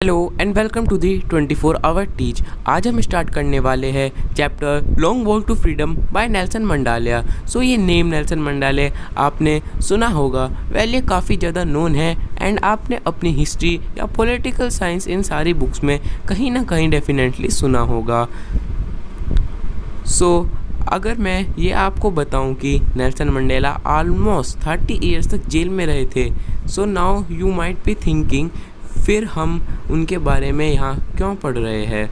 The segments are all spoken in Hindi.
Hello and welcome to the 24 hour teach. आज हम स्टार्ट करने वाले हैं chapter long walk to freedom by Nelson Mandalia. So ये नेम नेल्सन मंडालिया आपने सुना होगा, वेल ये काफ़ी ज़्यादा नोन है एंड आपने अपनी हिस्ट्री या पॉलिटिकल साइंस इन सारी बुक्स में कहीं ना कहीं डेफिनेटली सुना होगा। सो अगर मैं ये आपको बताऊं कि नेल्सन मंडेला ऑलमोस्ट 30 ईयर्स तक जेल में रहे थे, so now you might be thinking फिर हम उनके बारे में यहाँ क्यों पढ़ रहे हैं।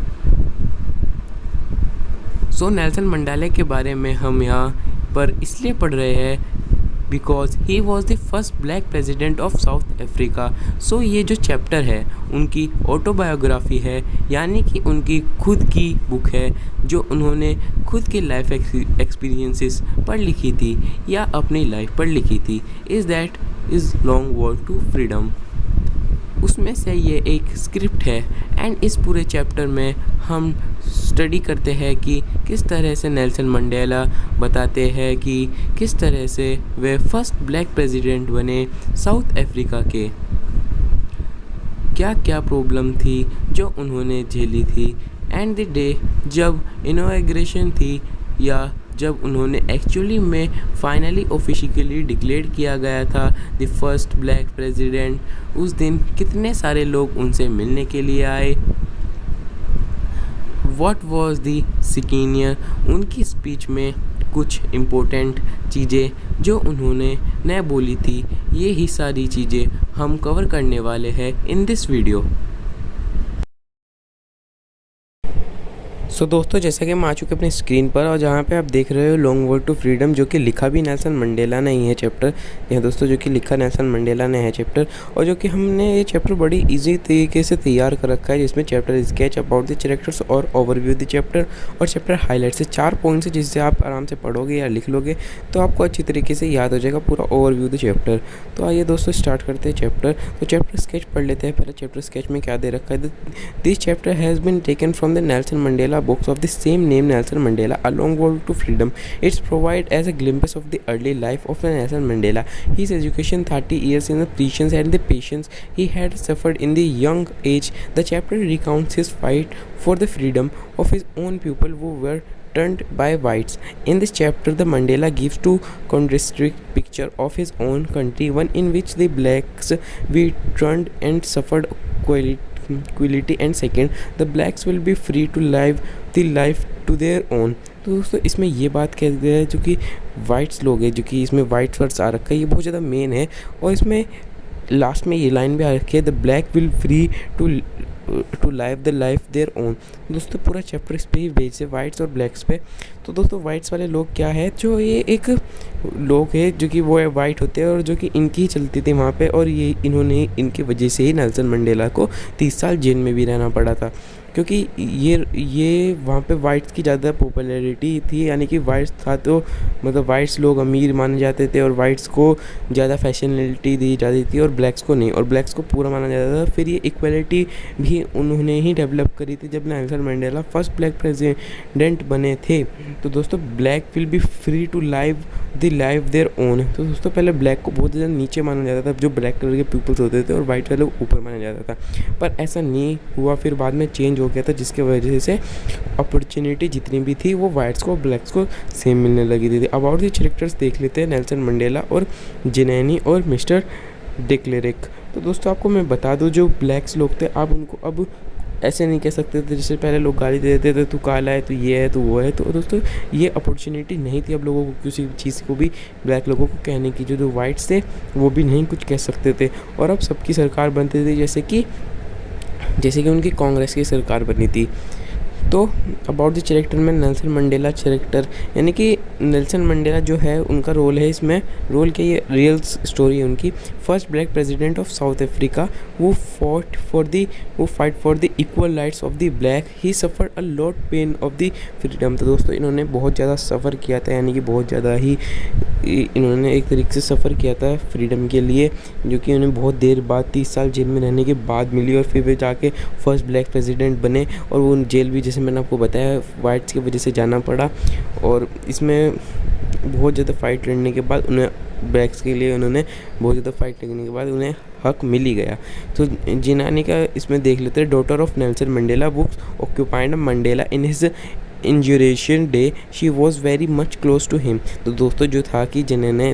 सो नेल्सन मंडेला के बारे में हम यहाँ पर इसलिए पढ़ रहे हैं because he was the first black president of South Africa. So ये जो चैप्टर है उनकी ऑटोबायोग्राफी है, यानी कि उनकी खुद की बुक है जो उन्होंने खुद की लाइफ एक्सपीरियंसेस पर लिखी थी या अपनी लाइफ पर लिखी थी। Is long walk to freedom. उसमें से ये एक स्क्रिप्ट है एंड इस पूरे चैप्टर में हम स्टडी करते हैं कि किस तरह से नेल्सन मंडेला बताते हैं कि किस तरह से वे फर्स्ट ब्लैक प्रेसिडेंट बने साउथ अफ्रीका के, क्या क्या प्रॉब्लम थी जो उन्होंने झेली थी एंड द डे जब इनॉग्रेशन थी या जब उन्होंने एक्चुअली में फाइनली ऑफिशियली डिक्लेयर किया गया था द फर्स्ट ब्लैक प्रेसिडेंट, उस दिन कितने सारे लोग उनसे मिलने के लिए आए। व्हाट वाज द सिग्नेचर, उनकी स्पीच में कुछ इम्पोर्टेंट चीज़ें जो उन्होंने न बोली थी, ये ही सारी चीज़ें हम कवर करने वाले हैं इन दिस वीडियो। सो दोस्तों, जैसा कि हम आ चुके अपनी स्क्रीन पर और जहाँ पे आप देख रहे हो लॉन्ग वॉक टू फ्रीडम, जो कि लिखा भी नेल्सन मंडेला ने ही है चैप्टर। यह दोस्तों जो कि लिखा नेल्सन मंडेला ने है चैप्टर, और जो कि हमने ये चैप्टर बड़ी इजी तरीके से तैयार कर रखा है, जिसमें chapter sketch about the characters और ओवरव्यू द चैप्टर और चैप्टर हाईलाइट से 4 पॉइंट्स है, जिससे आप आराम से पढ़ोगे या लिख लोगे तो आपको अच्छी तरीके से याद हो जाएगा पूरा ओवरव्यू द चैप्टर। तो आइए दोस्तों स्टार्ट करते हैं चैप्टर। तो चैप्टर स्केच पढ़ लेते हैं। पहले चैप्टर स्केच में क्या दे रखा है। This chapter has been taken from the Nelson Mandela books of the same name Nelson Mandela, A Long Walk to Freedom. It's provided as a glimpse of the early life of Nelson Mandela, his education, 30 years in the prisons and the patience he had suffered in the young age. The chapter recounts his fight for the freedom of his own people who were turned by whites. In this chapter, the Mandela gives two contrasting picture of his own country, one in which the blacks were turned and suffered equality, and second, the blacks will be free to live the life to their own. तो दोस्तों इसमें ये बात कह गया है जो कि वाइट्स लोग हैं, जो कि इसमें वाइट्स वर्ड्स आ रखा है, ये बहुत ज़्यादा मेन है। और इसमें लास्ट में ये लाइन भी आ रखी है, the black will free to live the life their own. दोस्तों पूरा चैप्टर इस पे ही बेस्ड है, वाइट्स और ब्लैक्स पे। तो दोस्तों वाइट्स वाले लोग क्या है, जो ये एक लोग है जो कि वो वाइट होते हैं और जो कि इनकी ही चलती थी वहाँ पे, और ये इन्होंने इनकी वजह से ही नेल्सन मंडेला को 30 साल जेल में भी रहना पड़ा था, क्योंकि ये वहाँ पे वाइट्स की ज़्यादा पॉपुलैरिटी थी, यानी कि वाइट्स था तो मतलब वाइट्स लोग अमीर माने जाते थे और वाइट्स को ज़्यादा फैशनलिटी दी जाती थी और ब्लैक्स को नहीं, और ब्लैक्स को पूरा माना जाता था। फिर ये इक्वलिटी भी उन्होंने ही डेवलप करी थी जब Nelson Mandela first black president बने थे। तो दोस्तों black will be free to live the life their own. तो दोस्तों पहले ब्लैक को बहुत ज़्यादा नीचे माना जाता था, जो ब्लैक कलर के पीपल्स होते थे, और वाइट वाले ऊपर माना जाता था, पर ऐसा नहीं हुआ। फिर बाद में चेंज हो गया था, जिसके वजह से अपॉर्चुनिटी जितनी भी थी वो वाइट्स को ब्लैक्स को सेम मिलने लगी थी। अबाउट द कैरेक्टर्स देख लेते हैं, नेल्सन मंडेला और जिनैनी और मिस्टर डिक्लेरिक। तो दोस्तों आपको मैं बता दूं, जो ब्लैक्स लोग थे आप उनको अब ऐसे नहीं कह सकते थे जैसे पहले लोग गाली दे देते थे, तू काला है, तू ये है, तू वो है। तो दोस्तों ये अपॉर्चुनिटी नहीं थी अब लोगों को किसी चीज़ को भी ब्लैक लोगों को कहने की, जो वाइट्स थे वो भी नहीं कुछ कह सकते थे। और अब सबकी सरकार बनती थी, जैसे कि उनकी कांग्रेस की सरकार बनी थी। तो अबाउट द कैरेक्टर में नेल्सन मंडेला कैरेक्टर, यानी कि नेल्सन मंडेला जो है उनका रोल है इसमें, रोल के ये रियल स्टोरी है उनकी। First black president of South Africa वो fight for the equal rights of the black, he suffered a lot pain of the freedom. तो दोस्तों इन्होंने बहुत ज़्यादा सफ़र किया था, यानी कि बहुत ज़्यादा ही इन्होंने एक तरीके से सफ़र किया था फ्रीडम के लिए, जो कि उन्हें बहुत देर बाद 30 साल जेल में रहने के बाद मिली, और फिर वे जाके फर्स्ट ब्लैक प्रेसिडेंट बने। और वो जेल भी जैसे मैंने आपको बताया वाइट्स की वजह से जाना पड़ा, और इसमें बहुत ज़्यादा फाइट लड़ने के बाद उन्हें ब्लैक्स के लिए उन्होंने बहुत ज़्यादा फाइट लड़ने के बाद उन्हें हक मिल ही गया। तो जिनानी का इसमें देख लेते हैं, daughter of Nelson Mandela books occupied Mandela in his inauguration day, she was very much close to him. तो दोस्तों जो था कि जिन्होंने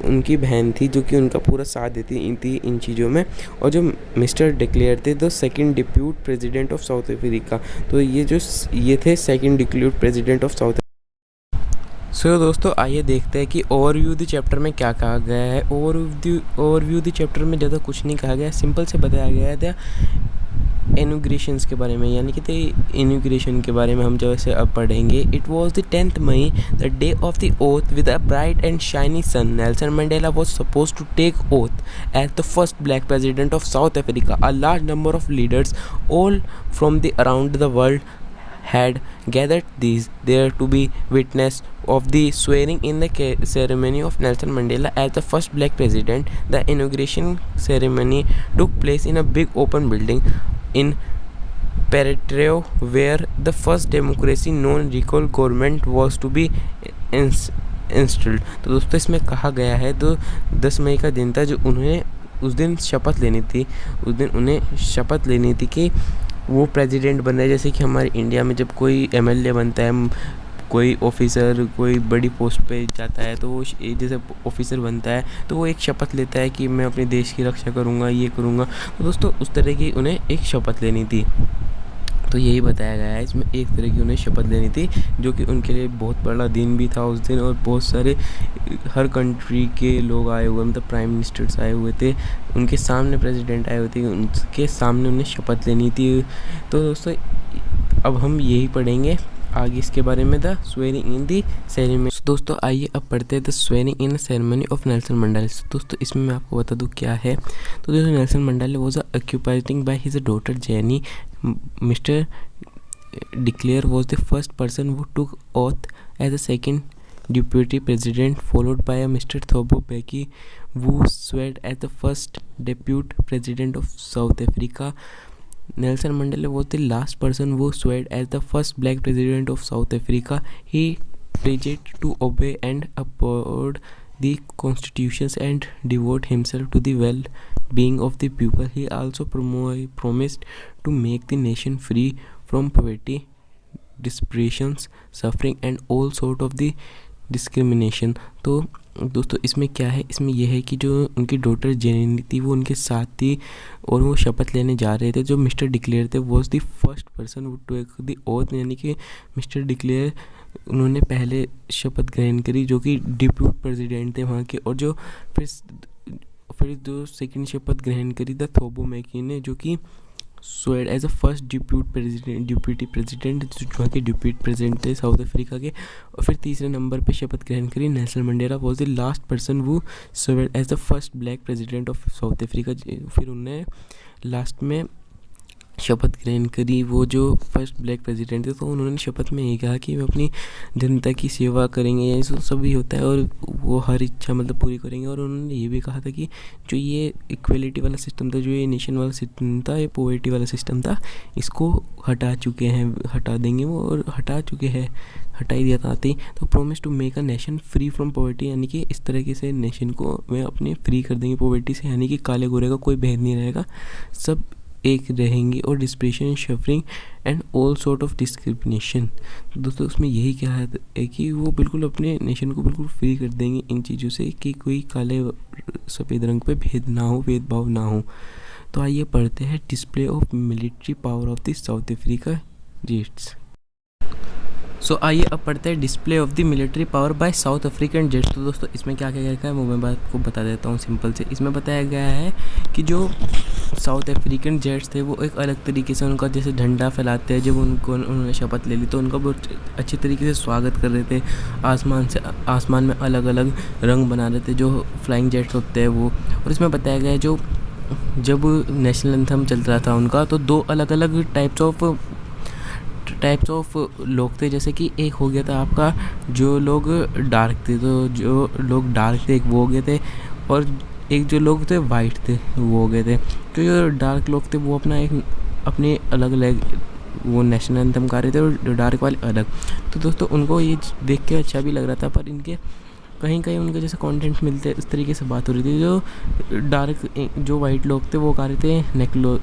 उनकी बहन थी जो कि उनका पूरा साथ देती थी इन चीज़ों में, और जो मिस्टर डिक्लेयर थे the second deputy president of South Africa. तो ये थे second deputy president of South. So दोस्तों आइए देखते हैं कि ओवरव्यू द चैप्टर में क्या कहा गया है। ओवरव्यू द चैप्टर में ज़्यादा कुछ नहीं कहा गया, सिंपल से बताया गया है इनॉग्रेशंस के बारे में, यानी कि इनॉग्रेशन के बारे में हम जो ऐसे अब पढ़ेंगे। It was the 10th May, the day of the oath with a bright and shiny sun. Nelson Mandela was suppose to take oath as the first black president of South Africa. A large number of leaders all from the around the world had gathered there to be witness of the swearing in the ceremony of Nelson Mandela as the first black president. The inauguration ceremony took place in a big open building in Paratrio, where the first democracy known recall government was to be installed. तो दोस्तों इसमें कहा गया है, तो 10 मई का दिन था जो उन्हें उस दिन शपथ लेनी थी। उस दिन उन्हें शपथ लेनी थी कि वो प्रेसिडेंट बन रहा है। जैसे कि हमारे इंडिया में जब कोई एमएलए बनता है, कोई ऑफिसर कोई बड़ी पोस्ट पे जाता है, तो वो जैसे ऑफिसर बनता है तो वो एक शपथ लेता है कि मैं अपने देश की रक्षा करूँगा, ये करूँगा। तो दोस्तों उस तरह की उन्हें एक शपथ लेनी थी। तो यही बताया गया है इसमें, एक तरह की उन्हें शपथ लेनी थी, जो कि उनके लिए बहुत बड़ा दिन भी था उस दिन। और बहुत सारे हर कंट्री के लोग आए हुए, मतलब प्राइम मिनिस्टर्स आए हुए थे, उनके सामने प्रेसिडेंट आए हुए थे, उनके सामने उन्हें शपथ लेनी थी। तो दोस्तों अब हम यही पढ़ेंगे आगे इसके बारे में, the swearing in the ceremony. दोस्तों आइए अब पढ़ते हैं the swearing in ceremony of Nelson Mandela. दोस्तों इसमें मैं आपको बता दूं क्या है। तो दोस्तों Nelson Mandela was occupying by his daughter Jenny. Mister de Klerk was the first person who took oath as the second deputy president, followed by a Mr. Thabo Mbeki, who swore as the first deputy president of South Africa. Nelson Mandela was the last person who swore as the first black president of South Africa. He pledged to obey and uphold the constitutions and devote himself to the well-being of the people. He also promised to make the nation free from poverty, desperation, suffering and all sort of the discrimination. तो दोस्तों इसमें क्या है, इसमें यह है कि जो उनकी डॉटर जेनी थी वो उनके साथ थी और वो शपथ लेने जा रहे थे। जो मिस्टर डिक्लेयर थे was the first person would take the oath, यानी कि मिस्टर डिक्लेयर उन्होंने पहले शपथ ग्रहण करी जो कि डिप्यूट प्रेसिडेंट थे वहाँ के। और जो फिर जो सेकंड शपथ ग्रहण करी द थोबो मैकी ने, जो कि स्वेड as a first deputy president, जो वहाँ के डिप्यूटी प्रेसिडेंट थे साउथ अफ्रीका के। और फिर तीसरे नंबर पे शपथ ग्रहण करी Nelson Mandela was the last person वो स्वेड as the first black president of South Africa. फिर उन्हें लास्ट में शपथ ग्रहण करी वो जो फर्स्ट ब्लैक प्रेसिडेंट थे। तो उन्होंने शपथ में ये कहा कि वे अपनी जनता की सेवा करेंगे, ये सब भी होता है, और वो हर इच्छा मतलब पूरी करेंगे। और उन्होंने ये भी कहा था कि जो ये इक्वलिटी वाला सिस्टम था, जो ये नेशन वाला सिस्टम था, ये पॉवर्टी वाला सिस्टम था, इसको हटा देंगे वो, और हटा चुके हैं, हटा ही दिया था आते ही। तो promise to make a nation free from poverty, यानी कि इस तरीके से नेशन को वे अपने फ्री कर देंगे पॉवर्टी से, यानी कि काले गोरे का कोई भेद नहीं रहेगा, सब एक रहेंगे। और depression, suffering and all sort of discrimination. तो दोस्तों उसमें यही क्या है कि वो बिल्कुल अपने नेशन को बिल्कुल फ्री कर देंगे इन चीज़ों से, कि कोई काले सफ़ेद रंग पे भेद ना हो, भेदभाव ना हो। तो आइए पढ़ते हैं display of military power of the South Africa jets. So आइए अब पढ़ते हैं display of the military power by South African jets. तो दोस्तों इसमें क्या क्या लिखा है वो मैं आपको बता देता हूँ सिंपल से। इसमें बताया गया है कि जो साउथ अफ्रीकन जेट्स थे वो एक अलग तरीके से उनका जैसे झंडा फैलाते हैं, जब उन्होंने शपथ ले ली तो उनका बहुत अच्छे तरीके से स्वागत कर रहे थे। आसमान में अलग अलग रंग बना रहे थे जो फ्लाइंग जेट्स होते हैं वो। और इसमें बताया गया है जब नेशनल एंथम चल रहा था उनका, तो दो अलग अलग टाइप्स ऑफ लोग थे। जैसे कि एक हो गया था आपका जो लोग डार्क थे, तो जो लोग डार्क थे एक वो हो गए थे, और एक जो लोग थे वाइट थे वो हो गए थे। तो जो डार्क लोग थे वो अपने अलग अलग वो नेशनल एंथम गा रहे थे, और डार्क वाले अलग। तो दोस्तों उनको ये देख के अच्छा भी लग रहा था, पर इनके कहीं कहीं उनके जैसे कंटेंट मिलते हैं, इस तरीके से बात हो रही थी। जो डार्क जो वाइट लोग थे वो गा रहे थे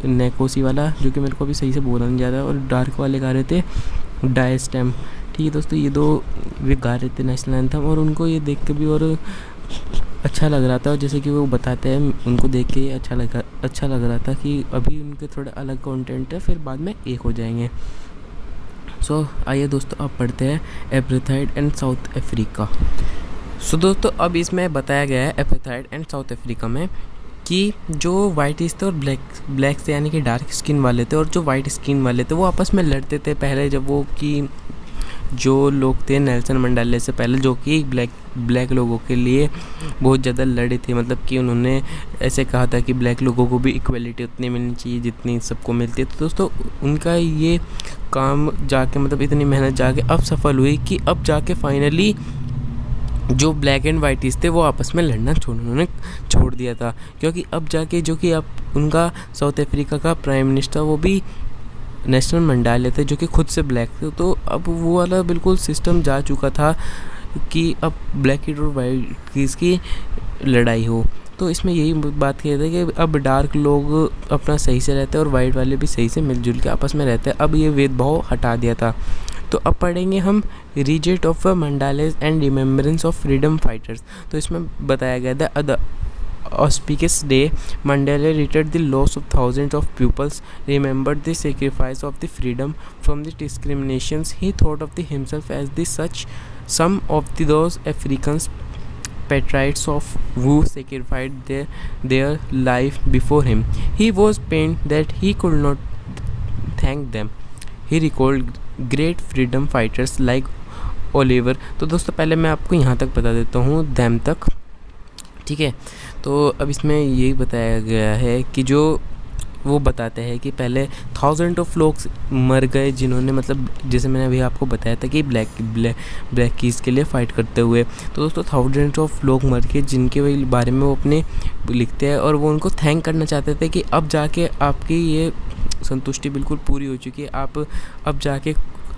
नेकोसी वाला, जो कि मेरे को अभी सही से बोलना नहीं जा रहा है, और डार्क वाले गा रहे थे डायस्टेम। ठीक है दोस्तों, ये दो वे गा रहे थे नेशनल एंथम, और उनको ये देख के भी और अच्छा लग रहा था। और जैसे कि वो बताते हैं, उनको देख के अच्छा लग रहा था कि अभी उनके थोड़ा अलग कंटेंट है, फिर बाद में एक हो जाएंगे। सो आइए दोस्तों, अब पढ़ते हैं एपरेथाइड एंड साउथ अफ्रीका। सो दोस्तों, अब इसमें बताया गया है एपरेथाइड एंड साउथ अफ्रीका में कि जो वाइटिस थे और ब्लैक थे, यानी कि डार्क स्किन वाले थे और जो वाइट स्किन वाले थे, वो आपस में लड़ते थे पहले, जब वो कि जो लोग थे नेल्सन मंडेला से पहले, जो कि ब्लैक लोगों के लिए बहुत ज़्यादा लड़े थे। मतलब कि उन्होंने ऐसे कहा था कि ब्लैक लोगों को भी इक्वलिटी उतनी मिलनी चाहिए जितनी सबको मिलती है। तो दोस्तों, उनका ये काम जाके, मतलब इतनी मेहनत जाके अब सफल हुई कि अब जाके फाइनली जो ब्लैक एंड वाइटिस थे वो आपस में लड़ना उन्होंने छोड़ दिया था। क्योंकि अब जाके जो कि अब उनका साउथ अफ्रीका का प्राइम मिनिस्टर वो भी नेशनल मंडेला थे, जो कि खुद से ब्लैक थे। तो अब वो वाला बिल्कुल सिस्टम जा चुका था कि अब ब्लैक किड और वाइट किड्स की लड़ाई हो। तो इसमें यही बात कहते हैं कि अब डार्क लोग अपना सही से रहते हैं और वाइट वाले भी सही से मिलजुल के आपस में रहते हैं। अब ये भेदभाव हटा दिया था। तो अब पढ़ेंगे हम reject of Mandela's and remembrance of freedom fighters. तो इसमें बताया गया था the auspicious day, Mandela read the loss of thousands of pupils, remembered the sacrifice of the freedom from the discriminations. He thought of the himself as the such some of those Africans patriots of who sacrificed their life before him. He was pained that he could not thank them. He recalled great freedom fighters like Oliver. तो दोस्तों, पहले मैं आपको यहाँ तक बता देता हूँ, them तक, ठीक है। तो अब इसमें यही बताया गया है कि जो वो बताते हैं कि पहले 1000 ऑफ लोग मर गए, जिन्होंने, मतलब जैसे मैंने अभी आपको बताया था कि ब्लैक कीज़ के लिए फ़ाइट करते हुए। तो दोस्तों, 1000 ऑफ लोग मर गए, जिनके बारे में वो अपने लिखते हैं, और वो उनको थैंक करना चाहते थे कि अब जाके आपकी ये संतुष्टि बिल्कुल पूरी हो चुकी है, आप अब जाके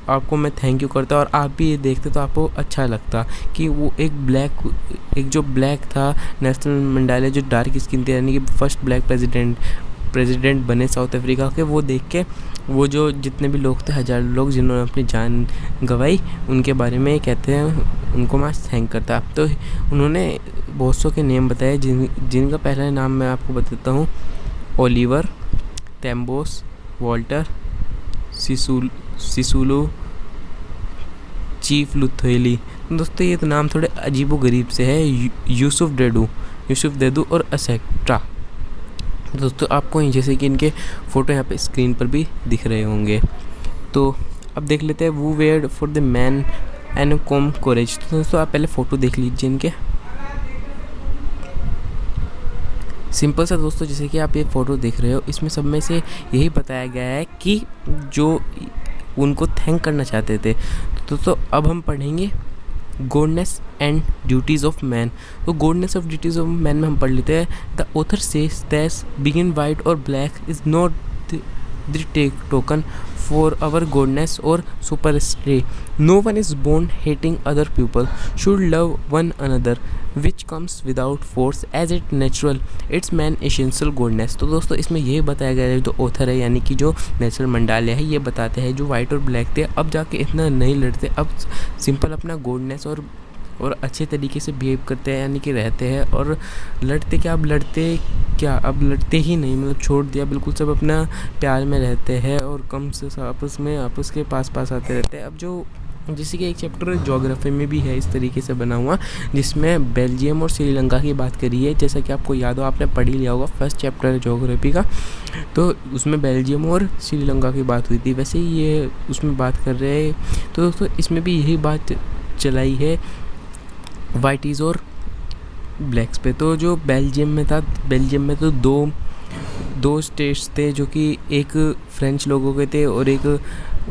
आपको मैं थैंक यू करता। और आप भी ये देखते तो आपको अच्छा लगता कि वो एक जो ब्लैक था नेशनल मंडेला, जो डार्क स्किन थे, यानी कि फर्स्ट ब्लैक प्रेसिडेंट बने साउथ अफ्रीका के, वो देख के वो जो जितने भी लोग थे, 1000 लोग जिन्होंने अपनी जान गंवाई, उनके बारे में कहते हैं, उनको मैं थैंक करता। तो उन्होंने बहुत सौ के नेम बताए, जिनका पहला नाम मैं आपको बताता हूँ, ओलिवर, तैम्बोस, वॉल्टर, सिसुलू, चीफ लुथेली। दोस्तों, ये तो नाम थोड़े अजीबो गरीब से है, यूसुफ देदू और एसेट्रा। दोस्तों, आपको जैसे कि इनके फ़ोटो यहाँ पे स्क्रीन पर भी दिख रहे होंगे। तो अब देख लेते हैं woo weird for the man and calm courage. तो दोस्तों, आप पहले फ़ोटो देख लीजिए इनके, सिंपल सा। दोस्तों, जैसे कि आप ये फ़ोटो देख रहे हो, इसमें सब में से यही बताया गया है कि जो उनको थैंक करना चाहते थे। तो दोस्तों, अब हम पढ़ेंगे goodness and duties of man. तो goodness of duties of man में हम पढ़ लेते हैं, the author says that being white और black is not the token for our godness or superstition. No one is born hating other people, should love one another, which comes without force as it natural. It's man essential godness. तो दोस्तों, इसमें यही बताया गया है, जो ऑथर है यानी कि जो नेशनल मंडेला है, ये बताते हैं जो वाइट और ब्लैक थे अब जाके इतना नहीं लड़ते, अब सिंपल अपना godness और अच्छे तरीके से बिहेव करते हैं, यानी कि रहते हैं। और लड़ते क्या अब लड़ते ही नहीं, मतलब छोड़ दिया बिल्कुल, सब अपना प्यार में रहते हैं और कम से आपस के पास आते रहते हैं। अब जो जैसे कि एक चैप्टर ज्योग्राफी में भी है इस तरीके से बना हुआ, जिसमें बेल्जियम और श्रीलंका की बात करी है। जैसा कि आपको याद हो, आपने पढ़ ही लिया होगा, फर्स्ट चैप्टर है ज्योग्राफी का, तो उसमें बेल्जियम और श्रीलंका की बात हुई थी। वैसे ही ये उसमें बात कर रहे हैं। तो दोस्तों, इसमें भी यही बात चलाई है वाइटीज़ और ब्लैक्स पे। तो जो बेल्जियम में तो दो स्टेट्स थे, जो कि एक फ्रेंच लोगों के थे और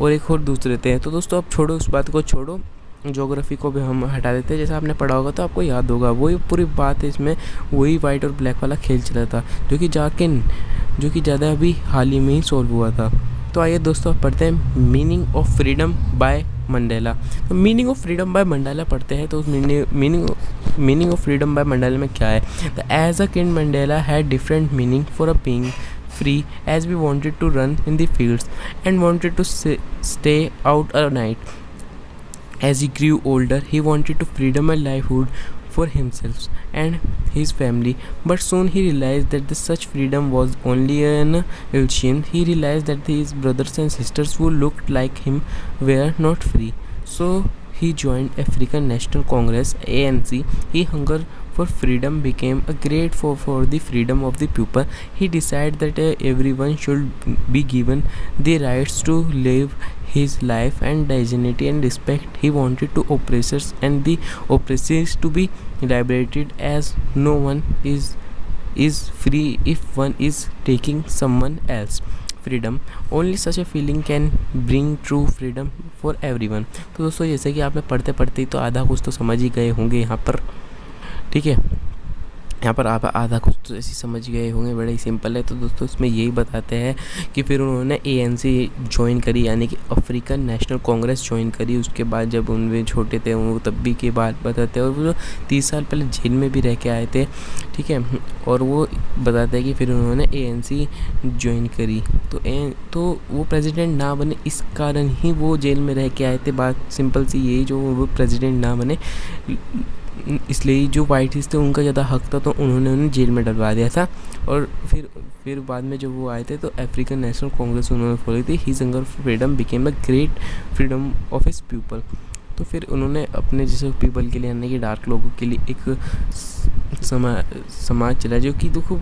एक और दूसरे थे। तो दोस्तों, अब छोड़ो उस बात को, छोड़ो ज्योग्राफी को भी हम हटा देते हैं। जैसा आपने पढ़ा होगा तो आपको याद होगा, वही पूरी बात है इसमें, वही वाइट और ब्लैक वाला खेल चला था, जो कि ज़्यादा अभी हाल ही में ही सॉल्व हुआ था। तो आइए दोस्तों, अब पढ़ते हैं meaning of freedom by Mandela. तो meaning of freedom by Mandela पढ़ते हैं। तो उस meaning meaning of freedom by Mandela में क्या है? The as a kid Mandela had different meaning for a being free, as we wanted to run in the fields and wanted to stay out at night. As he grew older, he wanted to freedom and livelihood for himself and his family, but soon he realized that such freedom was only an illusion. He realized that his brothers and sisters who looked like him were not free. So he joined African National Congress (ANC). He hungered for freedom, became a great for the freedom of the people. He decided that everyone should be given the rights to live his life and dignity and respect. He wanted to oppressors and the oppressors to be liberated, as no one is free if one is taking someone else freedom. Only such a feeling can bring true freedom for everyone. तो दोस्तों जैसे कि आपने पढ़ते पढ़ते ही तो आधा कुछ तो समझ ही गए होंगे यहाँ पर, ठीक है। यहाँ पर आप आधा कुछ तो ऐसे समझ गए होंगे, बड़ा ही सिंपल है। तो दोस्तों इसमें यही बताते हैं कि फिर उन्होंने ANC ज्वाइन करी, यानी कि अफ्रीकन नेशनल कांग्रेस ज्वाइन करी। उसके बाद जब उनमें छोटे थे वो तब भी की बात बताते हैं, और वो 30 साल पहले जेल में भी रह के आए थे, ठीक है। और वो बताते हैं कि फिर उन्होंने ANC ज्वाइन करी तो वो प्रेसिडेंट ना बने, इस कारण ही वो जेल में रह के आए थे। बात सिंपल सी यही, जो वो प्रेसिडेंट ना बने इसलिए जो वाइटिस थे उनका ज़्यादा हक था, तो उन्होंने उन्हें जेल में डलवा दिया था। और फिर बाद में जब वो आए थे तो अफ्रीकन नेशनल कांग्रेस उन्होंने खोली थी। His hunger for freedom became the great freedom of his people. तो फिर उन्होंने अपने जैसे पीपल के लिए, यानी कि डार्क लोगों के लिए एक समाज चला, जो कि देखो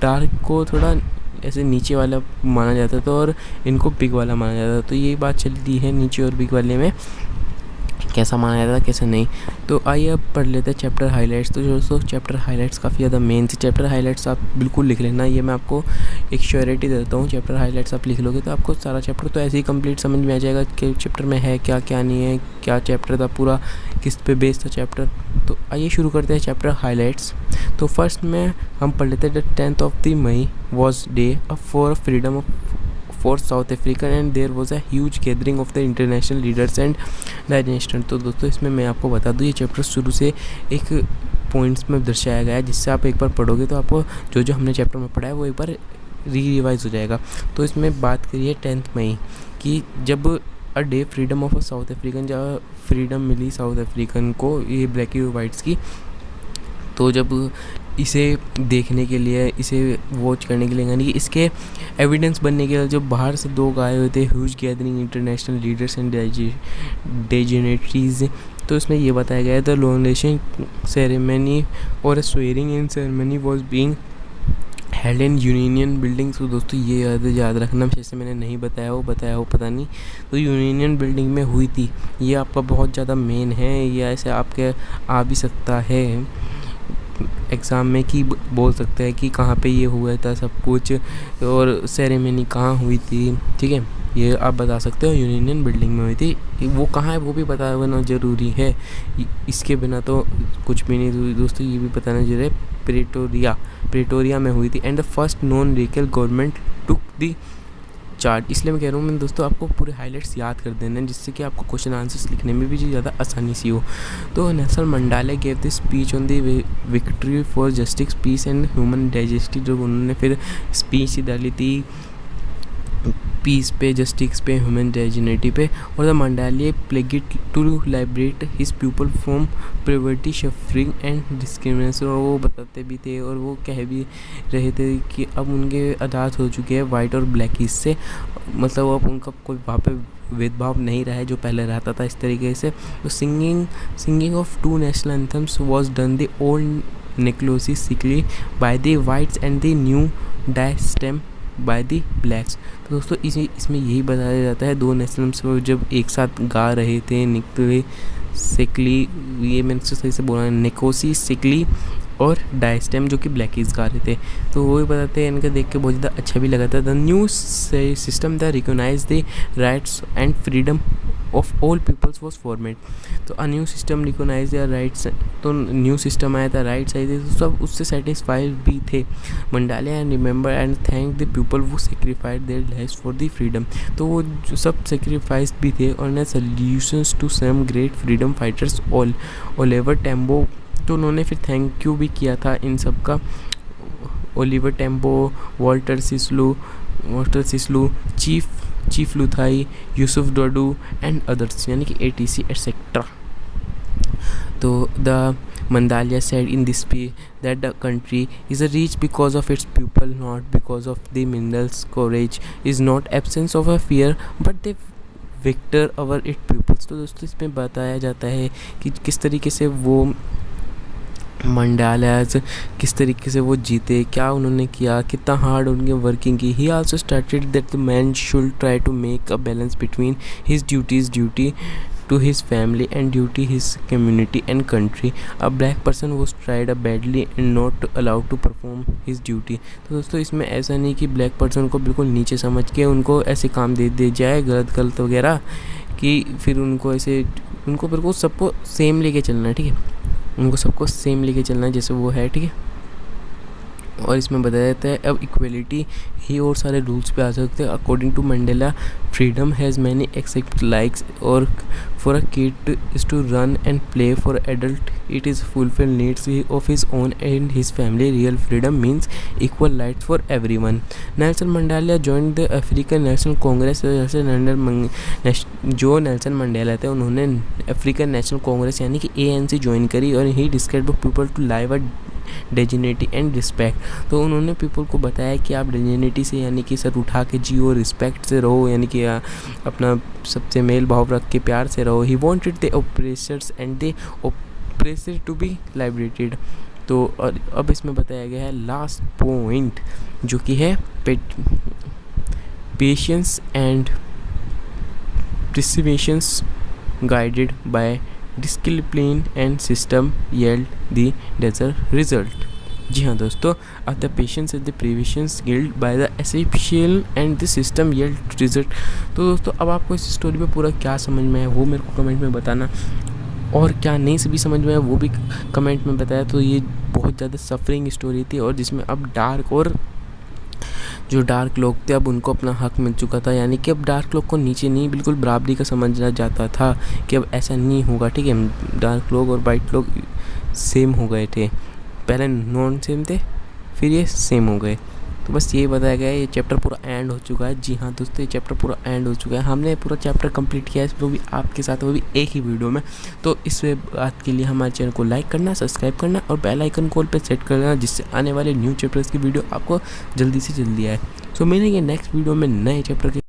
डार्क को थोड़ा ऐसे नीचे वाला माना जाता था और इनको बिग वाला माना जाता था। तो यही बात चलती है नीचे और बिग वाले में कैसा माना जाता था कैसे नहीं। तो आइए अब पढ़ लेते हैं चैप्टर हाइलाइट्स। तो दोस्तों चैप्टर हाइलाइट्स काफ़ी ज़्यादा मेन थी। चैप्टर हाइलाइट्स आप बिल्कुल लिख लेना, ये मैं आपको एक श्योरिटी देता हूँ। चैप्टर हाइलाइट्स आप लिख लोगे तो आपको सारा चैप्टर तो ऐसे ही कंप्लीट समझ में आ जाएगा कि चैप्टर में है क्या क्या नहीं है, क्या चैप्टर था पूरा, किस पे बेस्ड था चैप्टर। तो आइए शुरू करते हैं चैप्टर हाइलाइट्स। तो फर्स्ट में हम पढ़ लेते हैं the 10th May was day for freedom for South Africa and there was a huge gathering of the international leaders and dignitaries। तो दोस्तों इसमें मैं आपको बता दूँ, ये चैप्टर शुरू से एक पॉइंट्स में दर्शाया गया है, जिससे आप एक बार पढ़ोगे तो आपको जो हमने चैप्टर में पढ़ा है वो एक बार रिवाइज हो जाएगा। तो इसमें बात करिए 10 मई की, जब a day freedom of south African, जब फ्रीडम मिली साउथ अफ्रीकन को, ये ब्लैक एंड वाइट्स की। तो जब इसे देखने के लिए, इसे वॉच करने के लिए, यानी कि इसके एविडेंस बनने के लिए जब बाहर से लोग आए हुए थे, huge gathering international leaders and dignitaries. तो इसमें ये बताया गया है द लॉन्डेशन सेरेमनी और swearing in ceremony was being held in Union Building. तो दोस्तों ये याद रखना, जैसे मैंने नहीं बताया हो पता नहीं, तो यूनियन बिल्डिंग में हुई थी। ये आपका बहुत ज़्यादा मेन है, ये ऐसे आपके आ भी सकता है एग्ज़ाम में, कि बोल सकते हैं कि कहाँ पे ये हुआ था सब कुछ, और सेरेमनी कहाँ हुई थी, ठीक है, ये आप बता सकते हो। यूनियन बिल्डिंग में हुई थी, वो कहाँ है वो भी बताना ज़रूरी है, इसके बिना तो कुछ भी नहीं दोस्तों, ये भी बताना जरूरी है। प्रेटोरिया में हुई थी। And the first non legal government took the charge. इसलिए मैं कह रहा हूँ मैं दोस्तों आपको पूरे हाइलाइट्स याद कर देना, जिससे कि आपको क्वेश्चन आंसर्स लिखने में भी ज़्यादा आसानी सी हो। तो Nelson Mandela gave the speech on the victory for justice peace and human dignity. जो उन्होंने फिर स्पीच डाली थी पीस पे, जस्टिस पे, ह्यूमन डाइजेनिटी पे। और the Mandela pledged to liberate his people from poverty, suffering and discrimination. और वो बताते भी थे और वो कह भी रहे थे कि अब उनके आज़ाद हो चुके हैं वाइट और ब्लैक से, मतलब अब उनका कोई वहाँ पे भेदभाव नहीं रहा है जो पहले रहता था इस तरीके से। तो singing of 2 national anthems was done the old Nkosi Sikelel by the whites and the new Die Stem by the blacks. तो दोस्तों इसमें यही बताया जाता है 2 नेशनल जब एक साथ गा रहे थे, निकले सिकली, ये मैंने सही से बोला, निकोसी सिकली और डायस्टेम जो कि ब्लैकीज गा रहे थे। तो वो भी बताते हैं, इनका देख के बहुत ज़्यादा अच्छा भी लगा था। The new system the recognise the rights and freedom of all peoples was formed. तो a new system recognise their rights, तो न्यू सिस्टम आया था, राइट्स आए थे, तो सब उससे सेटिस्फाइड भी थे। Mandalia and remember and thank the people who sacrificed their lives for the freedom. तो वो जो सब सेक्रीफाइस भी थे और ने solutions to some great freedom fighters Oliver Tambo. तो उन्होंने फिर थैंक यू भी किया था इन सब का, Oliver Tambo, Walter Sisulu, chief Luthuli, Yusuf Dadoo and others, यानी कि ATC एटसेट्रा। तो the Mandalia said in this speech that the country is rich because of its people, not because of the minerals. Courage is not absence of a fear, but the victor over its pupils। तो दोस्तों इसमें बताया जाता है कि किस तरीके से वो मंडालियाज किस तरीके से वो जीते, क्या उन्होंने किया, कितना हार्ड उनकी वर्किंग की। He also started that the man should try to make a balance between his duty to his family and duty his community and country. A black person was tried badly and not allowed to perform his duty। तो दोस्तों इसमें ऐसा नहीं कि ब्लैक पर्सन को बिल्कुल नीचे समझ के उनको ऐसे काम दे जाए गलत वगैरह, कि फिर उनको ऐसे, उनको बिल्कुल सबको सेम लेके चलना है, ठीक है, उनको सबको सेम लेके चलना है जैसे वो है, ठीक है। और इसमें बताया जाता है अब इक्वलिटी ही और सारे रूल्स पे आ सकते हैं। According to Mandela freedom has many except likes, और for a kid is to run and play, for adult it is fulfil needs of his own and his family. Real freedom means equal rights for everyone. Nelson Mandela joined the African National Congress. जो नेल्सन मंडेला थे उन्होंने अफ्रीकन नेशनल कांग्रेस यानी कि ANC ज्वाइन करी, और he describe people to live a dignity and respect. तो उन्होंने पीपल को बताया कि आप डिग्निटी से यानी कि सर उठा के जियो, रिस्पेक्ट से रहो, यानी कि अपना सबसे मेल भाव रख के प्यार से रहो। He wanted the oppressors and the oppressor to be liberated. तो और अब इसमें बताया गया है लास्ट पॉइंट जो कि है patience and perseverance guided by discipline and system yield the desert result. जी हाँ दोस्तों, अब the patience and the perseverance guild by the essential and the system yield result. तो दोस्तों अब आपको इस स्टोरी में पूरा क्या समझ में आया वो मेरे को कमेंट में बताना, और क्या नहीं से भी समझ में आया वो भी कमेंट में बताया। तो ये बहुत ज़्यादा सफरिंग स्टोरी थी, और जिसमें अब डार्क और जो डार्क लोग थे अब उनको अपना हक मिल चुका था, यानी कि अब डार्क लोग को नीचे नहीं बिल्कुल बराबरी का समझा जाता था कि अब ऐसा नहीं होगा, ठीक है। डार्क लोग और वाइट लोग सेम हो गए थे, पहले नॉन सेम थे फिर ये सेम हो गए। तो बस ये बताया गया है, ये चैप्टर पूरा एंड हो चुका है। जी हाँ दोस्तों, ये चैप्टर पूरा एंड हो चुका है, हमने पूरा चैप्टर कंप्लीट किया है, वो भी आपके साथ, वो भी एक ही वीडियो में। तो इस बात के लिए हमारे चैनल को लाइक करना, सब्सक्राइब करना और बेल आइकन कॉल पे सेट करना, जिससे आने वाले न्यू चैप्टर्स की वीडियो आपको जल्दी से जल्दी आए। सो मिलेंगे नेक्स्ट वीडियो में नए चैप्टर के।